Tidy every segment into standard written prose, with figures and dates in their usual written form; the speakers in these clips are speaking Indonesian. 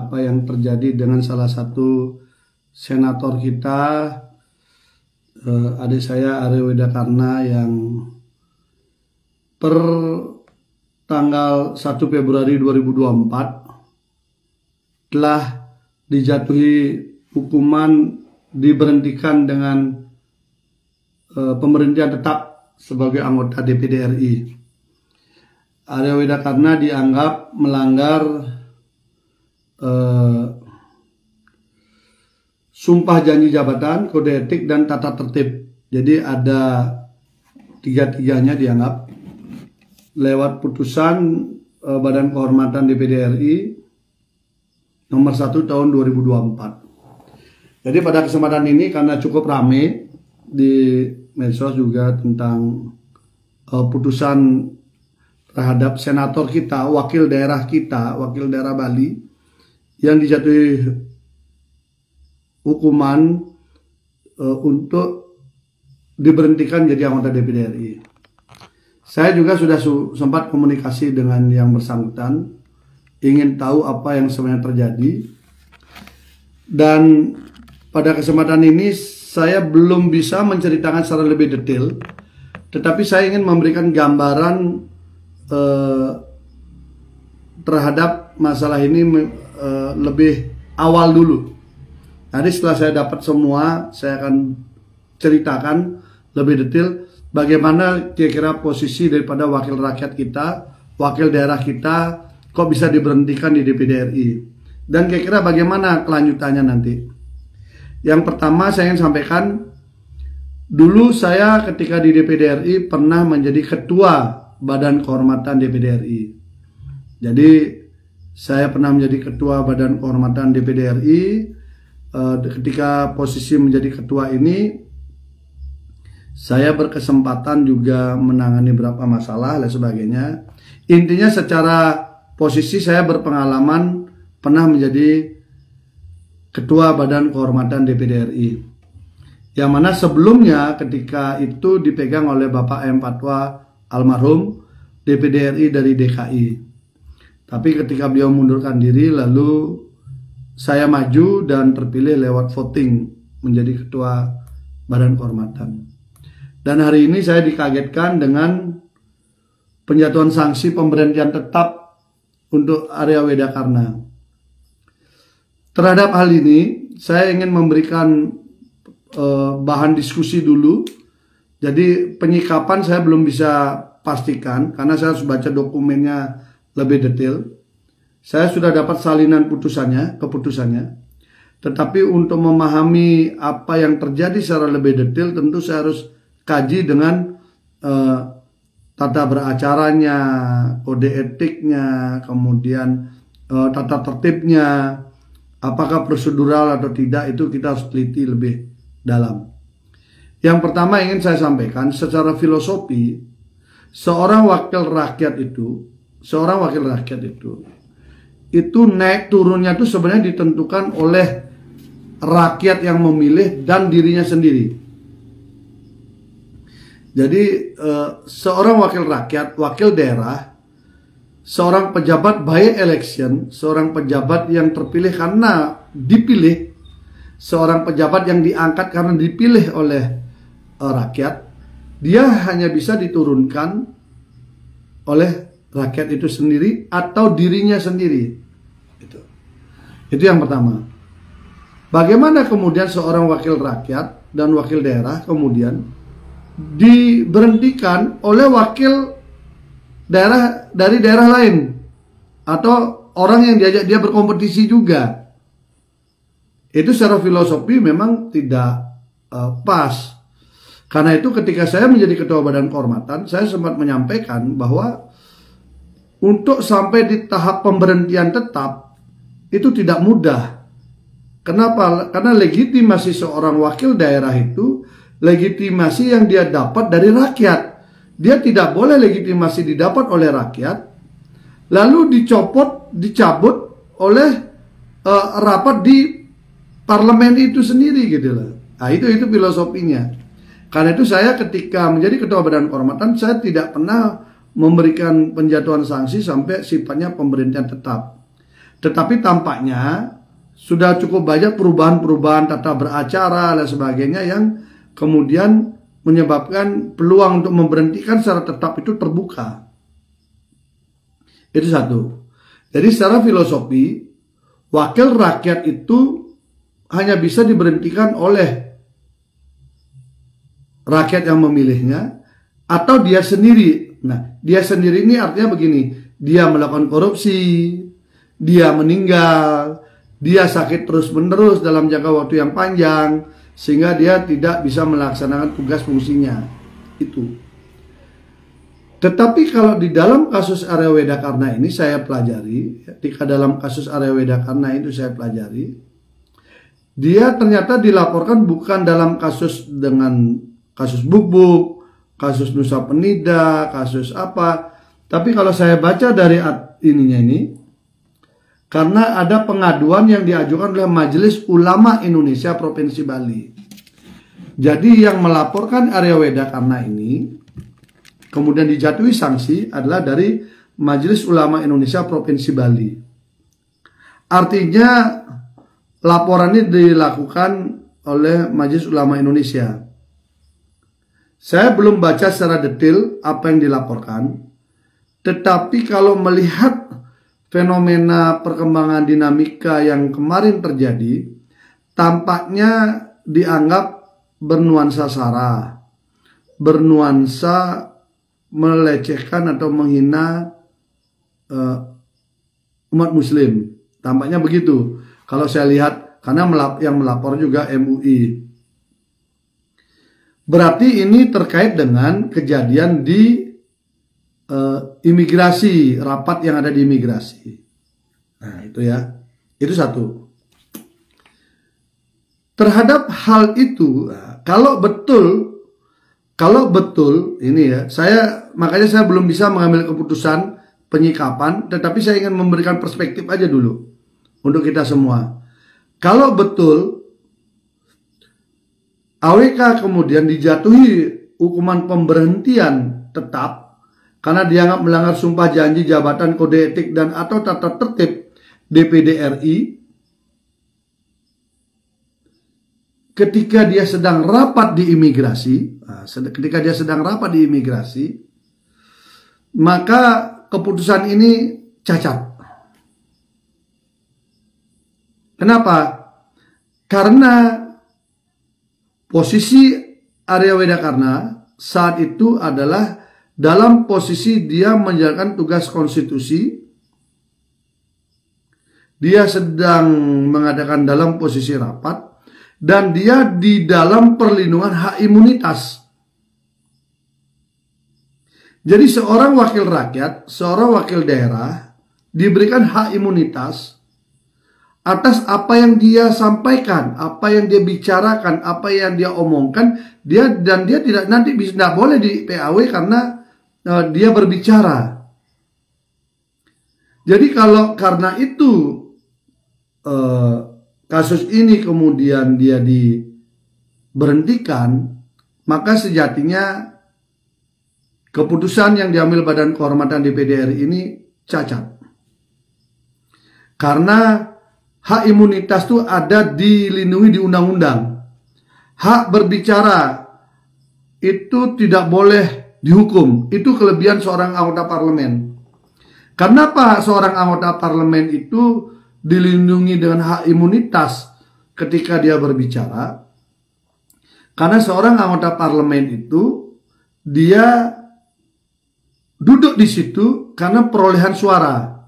apa yang terjadi dengan salah satu senator kita, adik saya Arya Widakarna, yang per tanggal 1 Februari 2024 telah dijatuhi hukuman diberhentikan dengan pemberhentian tetap sebagai anggota DPD RI. Arya Widakarna dianggap melanggar sumpah janji jabatan, kode etik, dan tata tertib. Jadi ada tiga-tiganya dianggap lewat putusan Badan Kehormatan DPD RI nomor 1 tahun 2024. Jadi pada kesempatan ini karena cukup rame di medsos juga tentang putusan terhadap senator kita, wakil daerah Bali, yang dijatuhi hukuman untuk diberhentikan jadi anggota DPD RI. Saya juga sudah sempat komunikasi dengan yang bersangkutan, ingin tahu apa yang sebenarnya terjadi. Dan pada kesempatan ini saya belum bisa menceritakan secara lebih detail, tetapi saya ingin memberikan gambaran terhadap masalah ini lebih awal dulu. Nanti setelah saya dapat semua, saya akan ceritakan lebih detail bagaimana kira-kira posisi daripada wakil rakyat kita, wakil daerah kita, kok bisa diberhentikan di DPD RI. Dan kira-kira bagaimana kelanjutannya nanti. Yang pertama saya ingin sampaikan, dulu saya ketika di DPD RI pernah menjadi ketua Badan Kehormatan DPD RI. Jadi saya pernah menjadi ketua Badan Kehormatan DPD RI. Ketika posisi menjadi ketua ini, saya berkesempatan juga menangani beberapa masalah dan sebagainya. Intinya secara posisi saya berpengalaman pernah menjadi ketua Badan Kehormatan DPD RI. Yang mana sebelumnya ketika itu dipegang oleh Bapak M. Fatwa almarhum, DPD RI dari DKI. Tapi ketika beliau mundurkan diri, lalu saya maju dan terpilih lewat voting menjadi ketua Badan Kehormatan. Dan hari ini saya dikagetkan dengan penjatuhan sanksi pemberhentian tetap untuk Arya Widakarna. Terhadap hal ini, saya ingin memberikan bahan diskusi dulu. Jadi penyikapan saya belum bisa pastikan karena saya harus baca dokumennya lebih detail. Saya sudah dapat salinan keputusannya. Tetapi untuk memahami apa yang terjadi secara lebih detail, tentu saya harus kaji dengan tata beracaranya, kode etiknya, kemudian tata tertibnya, apakah prosedural atau tidak, itu kita harus teliti lebih dalam. Yang pertama ingin saya sampaikan secara filosofi, seorang wakil rakyat itu naik turunnya itu sebenarnya ditentukan oleh rakyat yang memilih dan dirinya sendiri. Jadi seorang wakil rakyat, wakil daerah, seorang pejabat by election, seorang pejabat yang terpilih karena dipilih, seorang pejabat yang diangkat karena dipilih oleh rakyat, dia hanya bisa diturunkan oleh rakyat itu sendiri atau dirinya sendiri. Itu yang pertama. Bagaimana kemudian seorang wakil rakyat dan wakil daerah kemudian diberhentikan oleh wakil daerah dari daerah lain atau orang yang diajak dia berkompetisi juga? Itu secara filosofi memang tidak pas. Karena itu ketika saya menjadi ketua Badan Kehormatan, saya sempat menyampaikan bahwa untuk sampai di tahap pemberhentian tetap itu tidak mudah. Kenapa? Karena legitimasi seorang wakil daerah itu legitimasi yang dia dapat dari rakyat. Dia tidak boleh legitimasi didapat oleh rakyat lalu dicabut oleh rapat di parlemen itu sendiri gitu loh. Nah, itu filosofinya. Karena itu saya ketika menjadi ketua Badan Kehormatan, saya tidak pernah memberikan penjatuhan sanksi sampai sifatnya pemberhentian tetap. Tetapi tampaknya sudah cukup banyak perubahan-perubahan tata beracara dan sebagainya yang kemudian menyebabkan peluang untuk memberhentikan secara tetap itu terbuka. Itu satu. Jadi secara filosofi, wakil rakyat itu hanya bisa diberhentikan oleh rakyat yang memilihnya atau dia sendiri. Nah, dia sendiri ini artinya begini, dia melakukan korupsi, dia meninggal, dia sakit terus-menerus dalam jangka waktu yang panjang, sehingga dia tidak bisa melaksanakan tugas fungsinya. Itu. Tetapi kalau di dalam kasus Arya Wedakarna ini saya pelajari, ketika dalam kasus Arya Wedakarna itu saya pelajari, dia ternyata dilaporkan bukan dalam kasus dengan kasus Buk-Buk, kasus Nusa Penida, kasus apa. Tapi kalau saya baca dari ininya ini, karena ada pengaduan yang diajukan oleh Majelis Ulama Indonesia Provinsi Bali. Jadi yang melaporkan Arya Wedakarna ini kemudian dijatuhi sanksi adalah dari Majelis Ulama Indonesia Provinsi Bali. Artinya laporan ini dilakukan oleh Majelis Ulama Indonesia. Saya belum baca secara detail apa yang dilaporkan, tetapi kalau melihat fenomena perkembangan dinamika yang kemarin terjadi, tampaknya dianggap bernuansa sara, bernuansa melecehkan atau menghina umat muslim. Tampaknya begitu kalau saya lihat, karena yang melapor juga MUI. Berarti ini terkait dengan kejadian di imigrasi, rapat yang ada di imigrasi. Nah itu ya, itu satu. Terhadap hal itu, kalau betul ini ya, makanya saya belum bisa mengambil keputusan penyikapan, tetapi saya ingin memberikan perspektif aja dulu untuk kita semua. Kalau betul AWK kemudian dijatuhi hukuman pemberhentian tetap karena dianggap melanggar sumpah janji jabatan, kode etik dan atau tata tertib DPD RI ketika dia sedang rapat di imigrasi, maka keputusan ini cacat. Kenapa? Karena posisi Arya Wedakarna saat itu adalah dalam posisi dia menjalankan tugas konstitusi. Dia sedang mengadakan dalam posisi rapat. Dan dia di dalam perlindungan hak imunitas. Jadi seorang wakil rakyat, seorang wakil daerah diberikan hak imunitas atas apa yang dia sampaikan, apa yang dia bicarakan, apa yang dia omongkan, dia tidak nanti tidak boleh di PAW karena dia berbicara. Jadi kalau karena itu kasus ini kemudian dia diberhentikan, maka sejatinya keputusan yang diambil Badan Kehormatan DPD RI ini cacat. Karena hak imunitas itu ada dilindungi di undang-undang. Hak berbicara itu tidak boleh dihukum. Itu kelebihan seorang anggota parlemen. Kenapa seorang anggota parlemen itu dilindungi dengan hak imunitas ketika dia berbicara? Karena seorang anggota parlemen itu dia duduk di situ karena perolehan suara.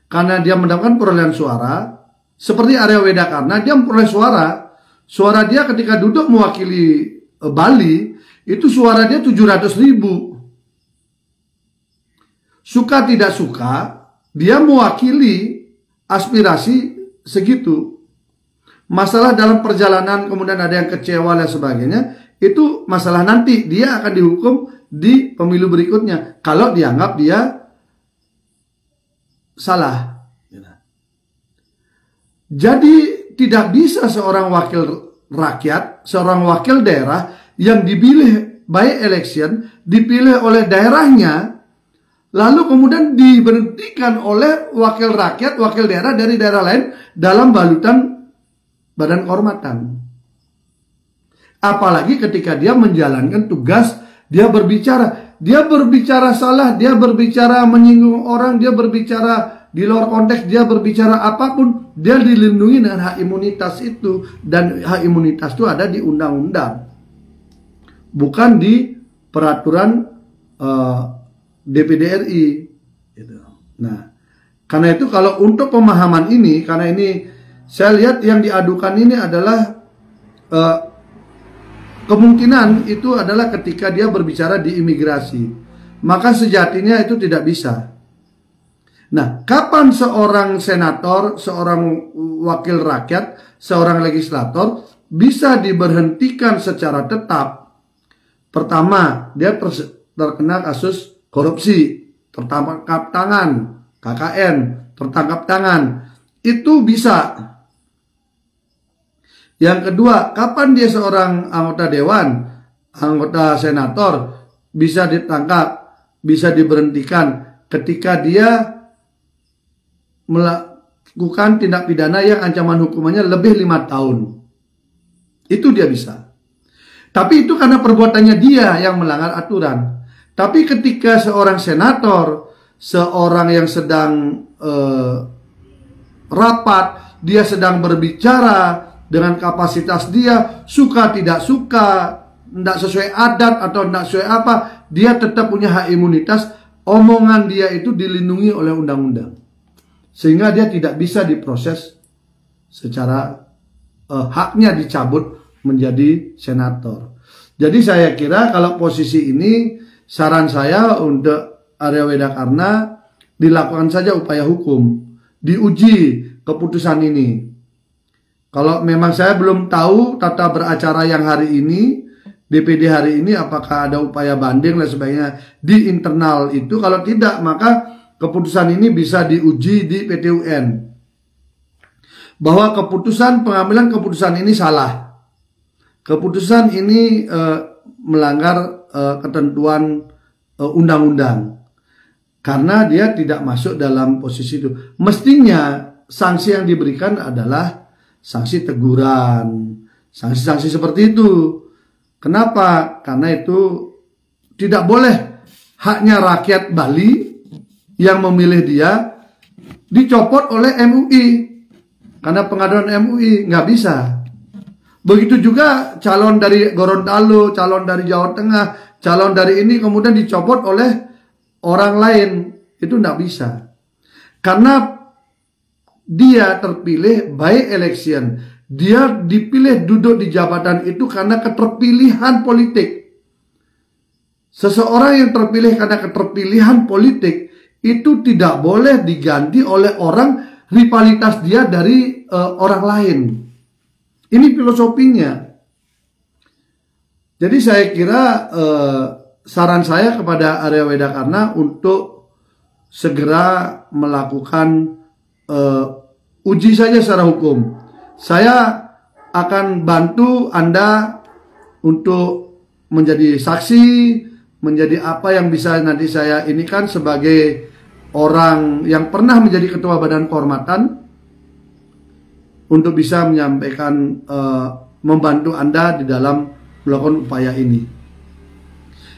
Karena dia mendapatkan perolehan suara, seperti Arya Wedakarna, dia memperoleh suara. Suara dia ketika duduk mewakili Bali, itu suara dia 700.000. Suka tidak suka, dia mewakili aspirasi segitu. Masalah dalam perjalanan kemudian ada yang kecewa dan sebagainya, itu masalah nanti. Dia akan dihukum di pemilu berikutnya kalau dianggap dia salah. Jadi tidak bisa seorang wakil rakyat, seorang wakil daerah yang dipilih by election, dipilih oleh daerahnya, lalu kemudian diberhentikan oleh wakil rakyat, wakil daerah dari daerah lain dalam balutan badan kehormatan. Apalagi ketika dia menjalankan tugas, dia berbicara salah, dia berbicara menyinggung orang, dia berbicara di luar konteks, dia berbicara apapun, dia dilindungi dengan hak imunitas itu. Dan hak imunitas itu ada di undang-undang, bukan di peraturan DPD RI. Gitu. Nah, karena itu kalau untuk pemahaman ini, karena ini saya lihat yang diadukan ini adalah kemungkinan itu adalah ketika dia berbicara di imigrasi, maka sejatinya itu tidak bisa. Nah, kapan seorang senator, seorang wakil rakyat, seorang legislator bisa diberhentikan secara tetap? Pertama, dia terkena kasus korupsi, tertangkap tangan, KKN, tertangkap tangan. Itu bisa. Yang kedua, kapan dia seorang anggota dewan, anggota senator bisa ditangkap, bisa diberhentikan ketika dia melakukan tindak pidana yang ancaman hukumannya lebih 5 tahun. Itu dia bisa. Tapi itu karena perbuatannya dia yang melanggar aturan. Tapi ketika seorang senator, seorang yang sedang rapat, dia sedang berbicara dengan kapasitas dia, suka tidak suka, tidak sesuai adat atau tidak sesuai apa, dia tetap punya hak imunitas. Omongan dia itu dilindungi oleh undang-undang, sehingga dia tidak bisa diproses secara haknya dicabut menjadi senator. Jadi saya kira kalau posisi ini, saran saya untuk Arya Wedakarna, dilakukan saja upaya hukum, diuji keputusan ini. Kalau memang saya belum tahu tata beracara yang hari ini, DPD hari ini, apakah ada upaya banding dan sebagainya di internal itu. Kalau tidak, maka keputusan ini bisa diuji di PT UN. Bahwa pengambilan keputusan ini salah. Keputusan ini melanggar ketentuan undang-undang. Karena dia tidak masuk dalam posisi itu. Mestinya sanksi yang diberikan adalah sanksi teguran, sanksi-sanksi seperti itu. Kenapa? Karena itu tidak boleh haknya rakyat Bali yang memilih dia dicopot oleh MUI. Karena pengaduan MUI nggak bisa. Begitu juga calon dari Gorontalo, calon dari Jawa Tengah, calon dari ini kemudian dicopot oleh orang lain. Itu nggak bisa. Karena dia terpilih by election. Dia dipilih duduk di jabatan itu karena keterpilihan politik. Seseorang yang terpilih karena keterpilihan politik itu tidak boleh diganti oleh orang rivalitas dia dari orang lain. Ini filosofinya. Jadi saya kira saran saya kepada Arya Wedakarna untuk segera melakukan uji saja secara hukum. Saya akan bantu Anda untuk menjadi saksi, menjadi apa yang bisa nanti saya ini kan sebagai orang yang pernah menjadi ketua badan kehormatan, untuk bisa menyampaikan, membantu Anda di dalam melakukan upaya ini.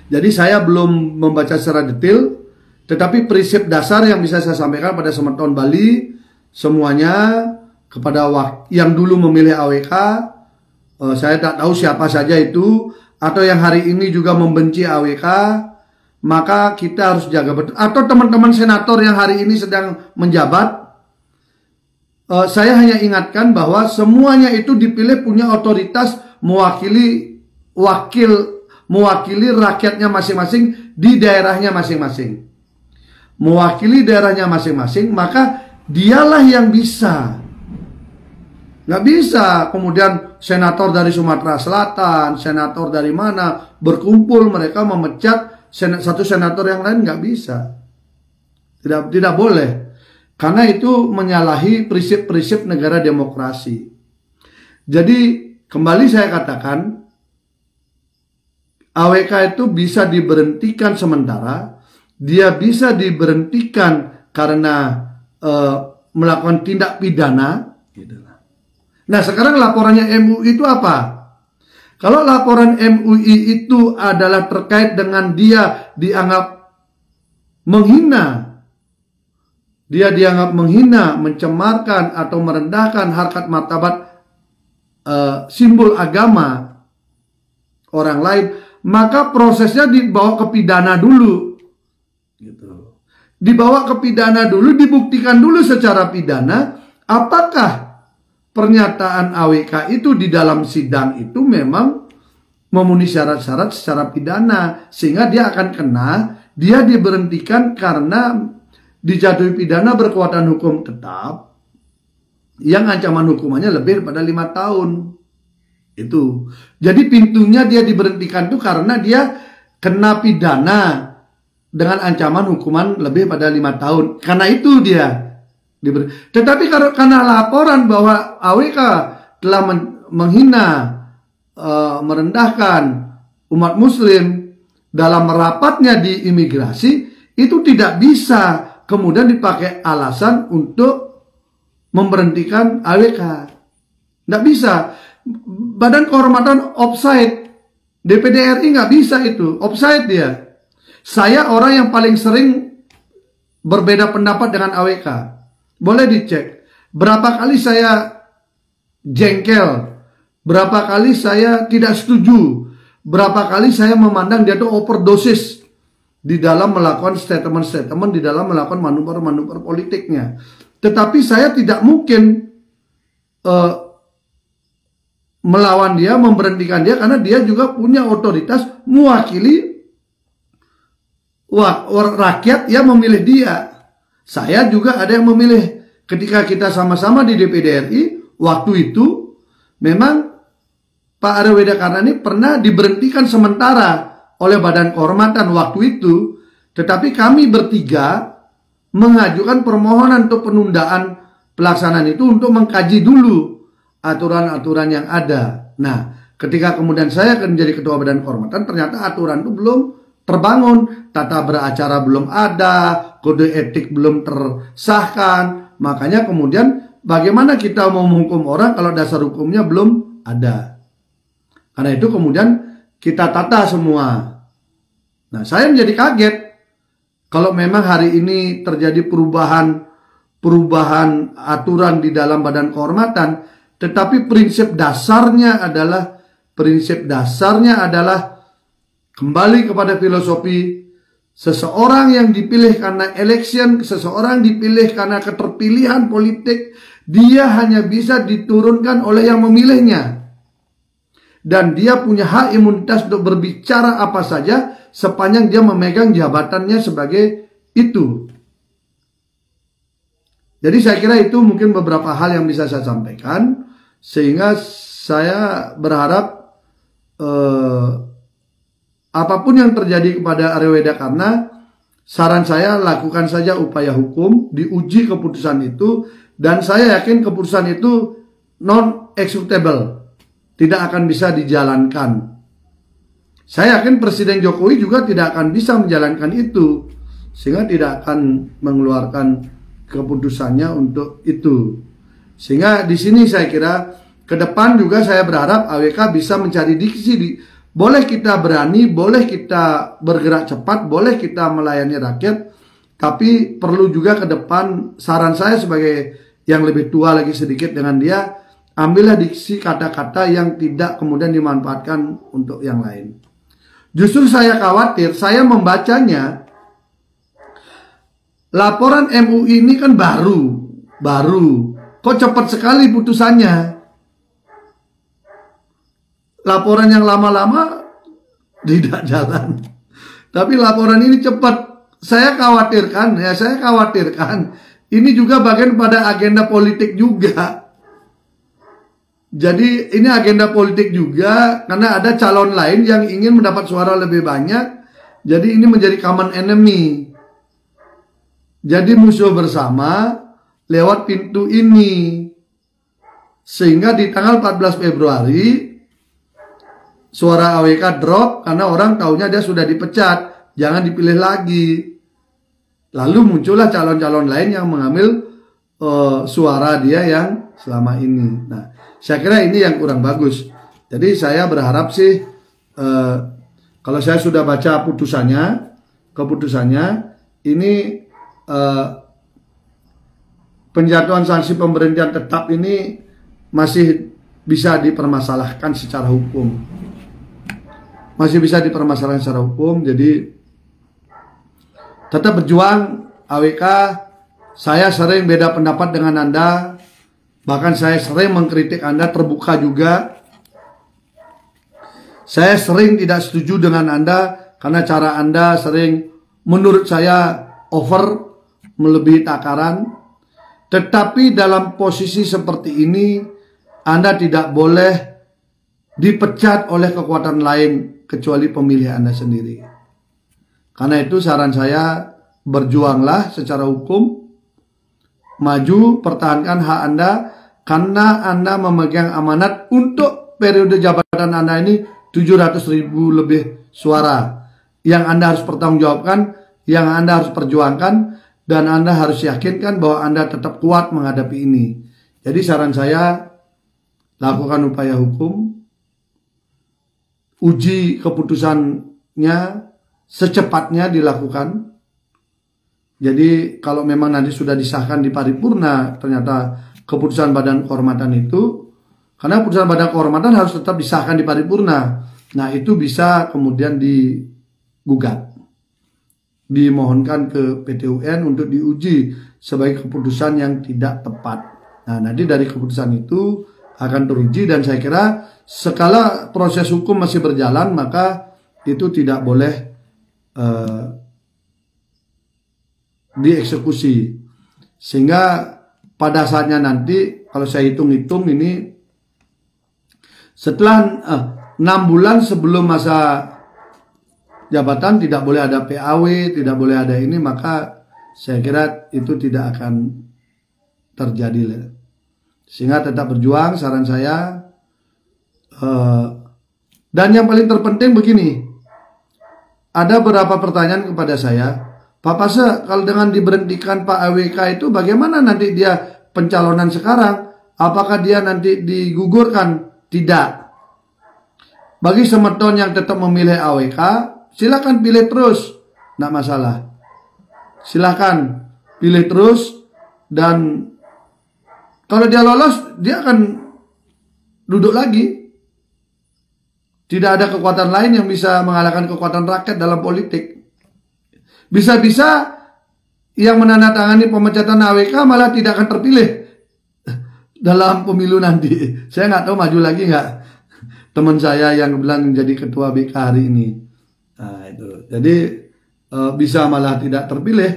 Jadi saya belum membaca secara detail, tetapi prinsip dasar yang bisa saya sampaikan pada Semeton Bali semuanya, kepada yang dulu memilih AWK, saya tak tahu siapa saja itu, atau yang hari ini juga membenci AWK, maka kita harus jaga betul. Atau teman-teman senator yang hari ini sedang menjabat, saya hanya ingatkan bahwa semuanya itu dipilih punya otoritas mewakili rakyatnya masing-masing di daerahnya masing-masing. Mewakili daerahnya masing-masing, maka dialah yang bisa. Nggak bisa kemudian senator dari Sumatera Selatan, senator dari mana, berkumpul mereka memecat satu senator yang lain, nggak bisa. Tidak boleh. Karena itu menyalahi prinsip-prinsip negara demokrasi. Jadi kembali saya katakan, AWK itu bisa diberhentikan sementara dia bisa diberhentikan karena melakukan tindak pidana. Nah, sekarang laporannya MUI itu apa? Kalau laporan MUI itu adalah terkait dengan dia dianggap menghina, mencemarkan atau merendahkan harkat martabat simbol agama orang lain, maka prosesnya dibawa ke pidana dulu. Dibawa ke pidana dulu, dibuktikan dulu secara pidana apakah pernyataan AWK itu di dalam sidang itu memang memenuhi syarat-syarat secara pidana, sehingga dia akan kena, dia diberhentikan karena dijatuhi pidana berkekuatan hukum tetap yang ancaman hukumannya lebih daripada 5 tahun. Itu. Jadi pintunya dia diberhentikan itu karena dia kena pidana dengan ancaman hukuman lebih pada 5 tahun. Karena itu dia tetapi karena laporan bahwa AWK telah menghina, merendahkan umat muslim dalam rapatnya di imigrasi, itu tidak bisa kemudian dipakai alasan untuk memberhentikan AWK. Tidak bisa. Badan Kehormatan offside. DPD RI nggak bisa itu. Offside dia. Saya orang yang paling sering berbeda pendapat dengan AWK. Boleh dicek berapa kali saya jengkel, berapa kali saya tidak setuju, berapa kali saya memandang dia tuh overdosis di dalam melakukan statement-statement, di dalam melakukan manuver-manuver politiknya. Tetapi saya tidak mungkin melawan dia, memberhentikan dia, karena dia juga punya otoritas mewakili rakyat yang memilih dia. Saya juga ada yang memilih. Ketika kita sama-sama di DPD RI, waktu itu memang Pak Arya Weda Karna ini pernah diberhentikan sementara oleh Badan Kehormatan waktu itu. Tetapi kami bertiga mengajukan permohonan untuk penundaan pelaksanaan itu untuk mengkaji dulu aturan-aturan yang ada. Nah, ketika kemudian saya akan menjadi Ketua Badan Kehormatan, ternyata aturan itu belum terbangun, tata beracara belum ada, kode etik belum tersahkan. Makanya kemudian bagaimana kita mau menghukum orang kalau dasar hukumnya belum ada. Karena itu kemudian kita tata semua. Nah, saya menjadi kaget kalau memang hari ini terjadi perubahan aturan di dalam Badan Kehormatan, tetapi prinsip dasarnya adalah kembali kepada filosofi seseorang yang dipilih karena election, seseorang dipilih karena keterpilihan politik, dia hanya bisa diturunkan oleh yang memilihnya. Dan dia punya hak imunitas untuk berbicara apa saja sepanjang dia memegang jabatannya sebagai itu. Jadi saya kira itu mungkin beberapa hal yang bisa saya sampaikan, sehingga saya berharap apapun yang terjadi kepada Arya Weda Karna, saran saya lakukan saja upaya hukum, diuji keputusan itu, dan saya yakin keputusan itu non-executable, tidak akan bisa dijalankan. Saya yakin Presiden Jokowi juga tidak akan bisa menjalankan itu, sehingga tidak akan mengeluarkan keputusannya untuk itu. Sehingga di sini saya kira ke depan juga saya berharap AWK bisa mencari diksi. Boleh kita berani, boleh kita bergerak cepat, boleh kita melayani rakyat, tapi perlu juga ke depan, saran saya sebagai yang lebih tua lagi sedikit dengan dia, ambillah diksi kata-kata yang tidak kemudian dimanfaatkan untuk yang lain. Justru saya khawatir, saya membacanya, laporan MUI ini kan baru. Kok cepat sekali putusannya? Laporan yang lama-lama tidak jalan. Tapi laporan ini cepat. Saya khawatirkan, ini juga bagian pada agenda politik juga. Jadi ini agenda politik juga, karena ada calon lain yang ingin mendapat suara lebih banyak. Jadi ini menjadi common enemy. Jadi musuh bersama lewat pintu ini. Sehingga di tanggal 14 Februari suara AWK drop karena orang taunya dia sudah dipecat, jangan dipilih lagi. Lalu muncullah calon-calon lain yang mengambil suara dia yang selama ini. Nah, saya kira ini yang kurang bagus. Jadi saya berharap sih kalau saya sudah baca keputusannya ini penjatuhan sanksi pemberhentian tetap ini masih bisa dipermasalahkan secara hukum. Masih bisa dipermasalahkan secara hukum. Jadi tetap berjuang AWK. Saya sering beda pendapat dengan Anda. Bahkan saya sering mengkritik Anda terbuka juga. Saya sering tidak setuju dengan Anda karena cara Anda sering menurut saya over, melebihi takaran. Tetapi dalam posisi seperti ini Anda tidak boleh dipecat oleh kekuatan lain kecuali pemilih Anda sendiri. Karena itu saran saya, berjuanglah secara hukum, maju, pertahankan hak Anda, karena Anda memegang amanat untuk periode jabatan Anda ini 700.000 lebih suara yang Anda harus pertanggungjawabkan, yang Anda harus perjuangkan, dan Anda harus yakinkan bahwa Anda tetap kuat menghadapi ini. Jadi saran saya, lakukan upaya hukum, uji keputusannya secepatnya dilakukan. Jadi kalau memang nanti sudah disahkan di paripurna ternyata keputusan Badan Kehormatan itu, karena keputusan Badan Kehormatan harus tetap disahkan di paripurna. Nah, itu bisa kemudian digugat, dimohonkan ke PT UN untuk diuji sebagai keputusan yang tidak tepat. Nah, nanti dari keputusan itu akan teruji, dan saya kira sekala proses hukum masih berjalan, maka itu tidak boleh dieksekusi. Sehingga pada saatnya nanti, kalau saya hitung-hitung ini, setelah 6 bulan sebelum masa jabatan tidak boleh ada PAW, tidak boleh ada ini, maka saya kira itu tidak akan terjadi. Sehingga tetap berjuang, saran saya. Dan yang paling terpenting begini, ada beberapa pertanyaan kepada saya, Pak Pase, kalau dengan diberhentikan Pak AWK itu bagaimana nanti dia pencalonan sekarang? Apakah dia nanti digugurkan? Tidak. Bagi semeton yang tetap memilih AWK, silakan pilih terus, tidak masalah. Silakan pilih terus, dan kalau dia lolos, dia akan duduk lagi. Tidak ada kekuatan lain yang bisa mengalahkan kekuatan rakyat dalam politik. Bisa-bisa yang menandatangani pemecatan AWK malah tidak akan terpilih dalam pemilu nanti. Saya nggak tahu maju lagi nggak teman saya yang bilang menjadi ketua BK hari ini. Nah, itu. Jadi bisa malah tidak terpilih.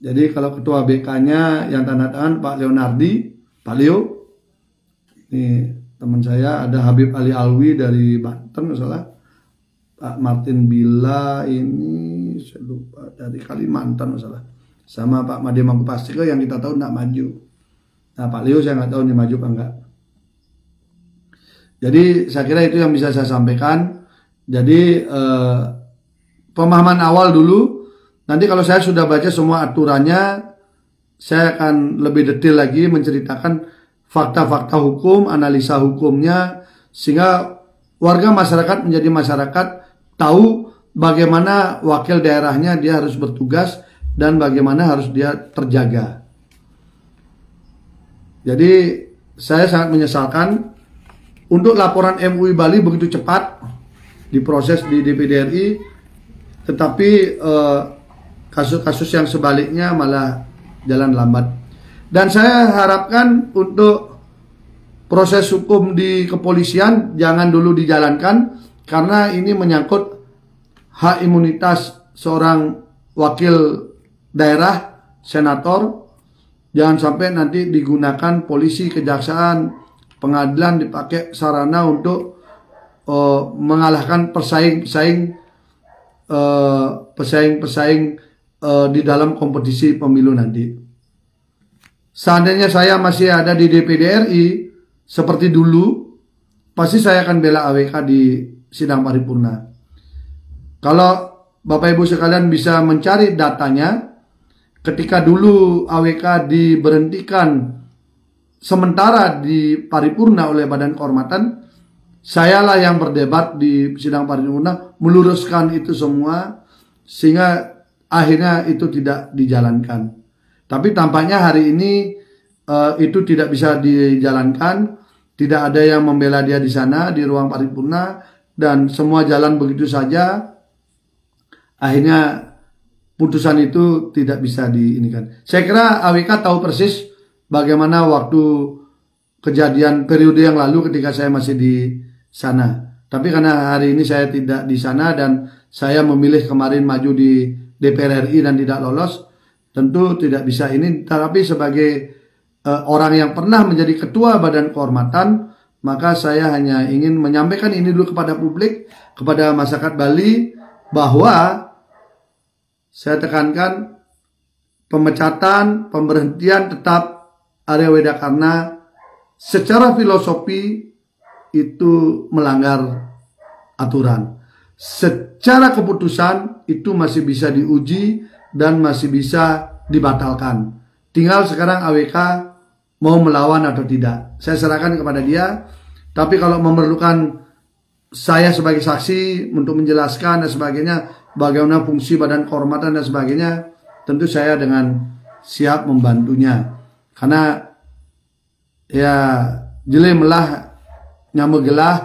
Jadi kalau ketua BK-nya yang tanda tangan Pak Leonardi, Pak Leo, ini teman saya, ada Habib Ali Alwi dari Banten misalnya, Pak Martin Bila ini saya lupa dari Kalimantan misalnya, sama Pak Made Mangkupastiko yang kita tahu tidak maju. Nah, Pak Leo saya nggak tahu nih maju apa enggak. Jadi saya kira itu yang bisa saya sampaikan. Jadi pemahaman awal dulu. Nanti kalau saya sudah baca semua aturannya, saya akan lebih detail lagi menceritakan fakta-fakta hukum, analisa hukumnya, sehingga warga masyarakat menjadi masyarakat tahu bagaimana wakil daerahnya dia harus bertugas dan bagaimana harus dia terjaga. Jadi saya sangat menyesalkan untuk laporan MUI Bali begitu cepat diproses di DPD RI, tetapi kasus-kasus yang sebaliknya malah jalan lambat. Dan saya harapkan untuk proses hukum di kepolisian jangan dulu dijalankan, karena ini menyangkut hak imunitas seorang wakil daerah, senator. Jangan sampai nanti digunakan polisi, kejaksaan, pengadilan dipakai sarana untuk mengalahkan pesaing-pesaing di dalam kompetisi pemilu nanti. Seandainya saya masih ada di DPD RI seperti dulu, pasti saya akan bela AWK di sidang paripurna. Kalau Bapak Ibu sekalian bisa mencari datanya, ketika dulu AWK diberhentikan sementara di paripurna oleh Badan Kehormatan, sayalah yang berdebat di sidang paripurna meluruskan itu semua sehingga akhirnya itu tidak dijalankan. Tapi tampaknya hari ini itu tidak bisa dijalankan, tidak ada yang membela dia di sana di ruang paripurna dan semua jalan begitu saja. Akhirnya putusan itu tidak bisa diinikan. Saya kira AWK tahu persis bagaimana waktu kejadian periode yang lalu ketika saya masih di sana. Tapi karena hari ini saya tidak di sana dan saya memilih kemarin maju di DPR RI dan tidak lolos, tentu tidak bisa ini. Tapi sebagai orang yang pernah menjadi ketua Badan Kehormatan, maka saya hanya ingin menyampaikan ini dulu kepada publik, kepada masyarakat Bali, bahwa saya tekankan pemecatan, pemberhentian tetap Arya Widakarna secara filosofi itu melanggar aturan. Secara keputusan itu masih bisa diuji dan masih bisa dibatalkan. Tinggal sekarang AWK mau melawan atau tidak. Saya serahkan kepada dia. Tapi kalau memerlukan saya sebagai saksi untuk menjelaskan dan sebagainya, bagaimana fungsi Badan Kehormatan dan sebagainya, tentu saya dengan siap membantunya. Karena ya jeli melah nyamegelah,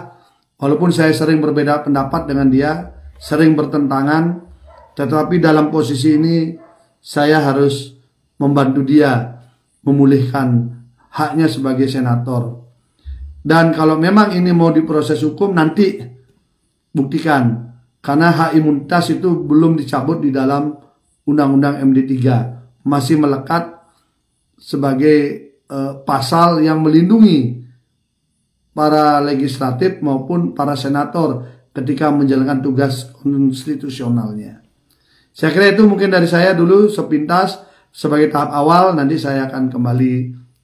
walaupun saya sering berbeda pendapat dengan dia, sering bertentangan, tetapi dalam posisi ini saya harus membantu dia memulihkan haknya sebagai senator. Dan kalau memang ini mau diproses hukum, nanti buktikan. Karena hak imunitas itu belum dicabut di dalam Undang-Undang MD3. Masih melekat sebagai pasal yang melindungi para legislatif maupun para senator ketika menjalankan tugas konstitusionalnya. Saya kira itu mungkin dari saya dulu sepintas sebagai tahap awal. Nanti saya akan kembali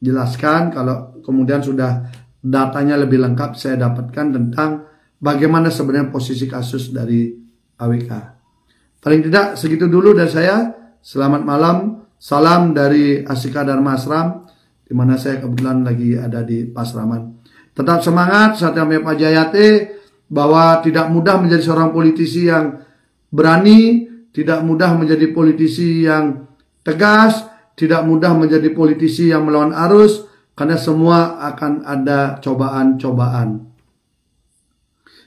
jelaskan kalau kemudian sudah datanya lebih lengkap saya dapatkan tentang bagaimana sebenarnya posisi kasus dari AWK. Paling tidak segitu dulu dari saya. Selamat malam. Salam dari Asika Dharma Ashram, di mana saya kebetulan lagi ada di Pasraman. Tetap semangat, Satya Pak Jayate, bahwa tidak mudah menjadi seorang politisi yang berani, tidak mudah menjadi politisi yang tegas, tidak mudah menjadi politisi yang melawan arus, karena semua akan ada cobaan-cobaan.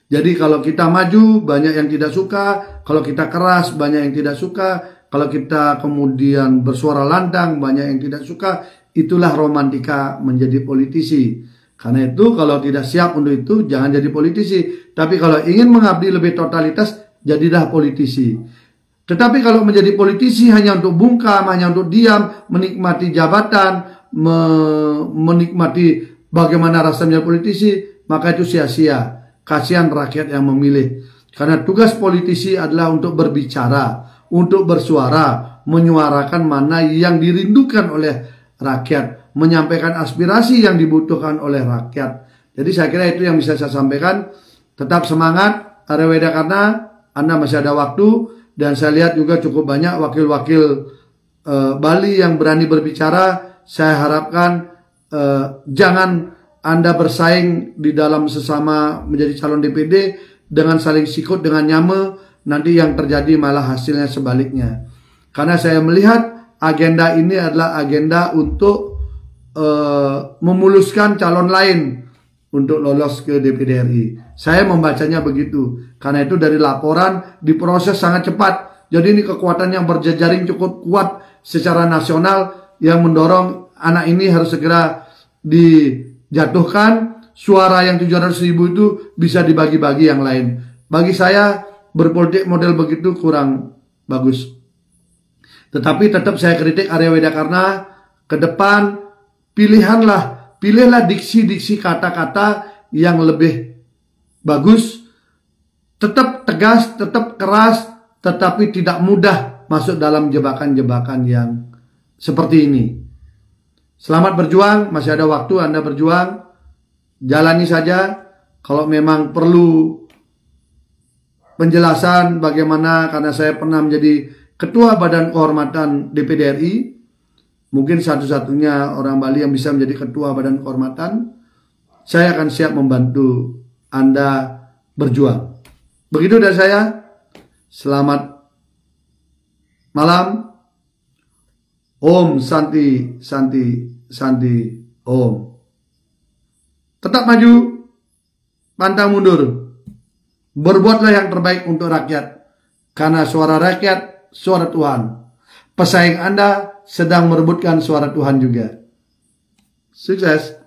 Jadi kalau kita maju, banyak yang tidak suka. Kalau kita keras, banyak yang tidak suka. Kalau kita kemudian bersuara lantang, banyak yang tidak suka. Itulah romantika menjadi politisi. Karena itu kalau tidak siap untuk itu, jangan jadi politisi. Tapi kalau ingin mengabdi lebih totalitas, jadilah politisi. Tetapi kalau menjadi politisi hanya untuk bungkam, hanya untuk diam, menikmati jabatan, menikmati bagaimana rasanya politisi, maka itu sia-sia. Kasihan rakyat yang memilih. Karena tugas politisi adalah untuk berbicara, untuk bersuara, menyuarakan mana yang dirindukan oleh rakyat, menyampaikan aspirasi yang dibutuhkan oleh rakyat. Jadi saya kira itu yang bisa saya sampaikan. Tetap semangat, Arya Widakarna, Anda masih ada waktu. Dan saya lihat juga cukup banyak wakil-wakil Bali yang berani berbicara. Saya harapkan jangan Anda bersaing di dalam sesama menjadi calon DPD dengan saling sikut dengan nyame. Nanti yang terjadi malah hasilnya sebaliknya. Karena saya melihat agenda ini adalah agenda untuk memuluskan calon lain untuk lolos ke DPD RI. Saya membacanya begitu. Karena itu dari laporan diproses sangat cepat. Jadi ini kekuatan yang berjejaring cukup kuat secara nasional yang mendorong anak ini harus segera dijatuhkan. Suara yang 700.000 itu bisa dibagi-bagi yang lain. Bagi saya berpolitik model begitu kurang bagus. Tetapi tetap saya kritik Arya Widakarna ke depan. Pilihlah diksi-diksi kata-kata yang lebih bagus. Tetap tegas, tetap keras, tetapi tidak mudah masuk dalam jebakan-jebakan yang seperti ini. Selamat berjuang, masih ada waktu Anda berjuang. Jalani saja. Kalau memang perlu penjelasan bagaimana, karena saya pernah menjadi Ketua Badan Kehormatan DPD RI, mungkin satu-satunya orang Bali yang bisa menjadi Ketua Badan Kehormatan, saya akan siap membantu Anda berjuang. Begitu dari saya. Selamat malam. Om Santi, Santi, Santi, Om. Tetap maju, pantang mundur. Berbuatlah yang terbaik untuk rakyat. Karena suara rakyat, suara Tuhan. Pesaing Anda sedang merebutkan suara Tuhan juga. Sukses.